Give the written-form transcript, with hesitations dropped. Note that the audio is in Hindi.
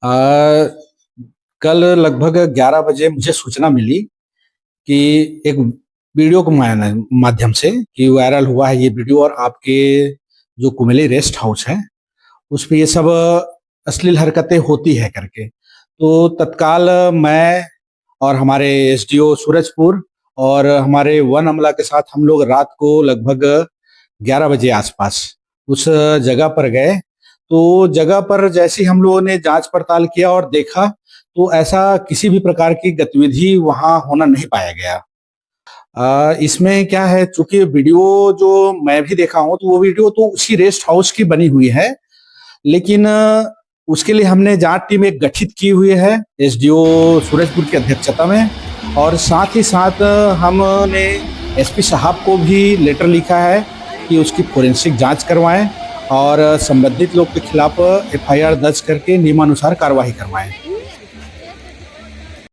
अ, कल लगभग 11 बजे मुझे सूचना मिली कि एक वीडियो के माध्यम से कि वायरल हुआ है ये वीडियो और आपके जो कुमिल्ली रेस्ट हाउस है, उसपे ये सब अश्लील हरकतें होती है करके। तो तत्काल मैं और हमारे एसडीओ सूरजपुर और हमारे वन अमला के साथ हम लोग रात को लगभग 11 बजे आसपास उस जगह पर गए। तो जगह पर जैसे ही हम लोगों ने जांच पड़ताल किया और देखा, तो ऐसा किसी भी प्रकार की गतिविधि वहाँ होना नहीं पाया गया। इसमें क्या है, चूँकि वीडियो जो मैं भी देखा हूँ, तो वो वीडियो तो उसी रेस्ट हाउस की बनी हुई है। लेकिन उसके लिए हमने जांच टीम एक गठित की हुई है एसडीओ सूरजपुर की अध्यक्षता में, और साथ ही साथ हमने एसपी साहब को भी लेटर लिखा है कि उसकी फोरेंसिक जांच करवाएं और संबंधित लोग के खिलाफ एफआईआर दर्ज करके नियमानुसार कार्रवाई करवाएं।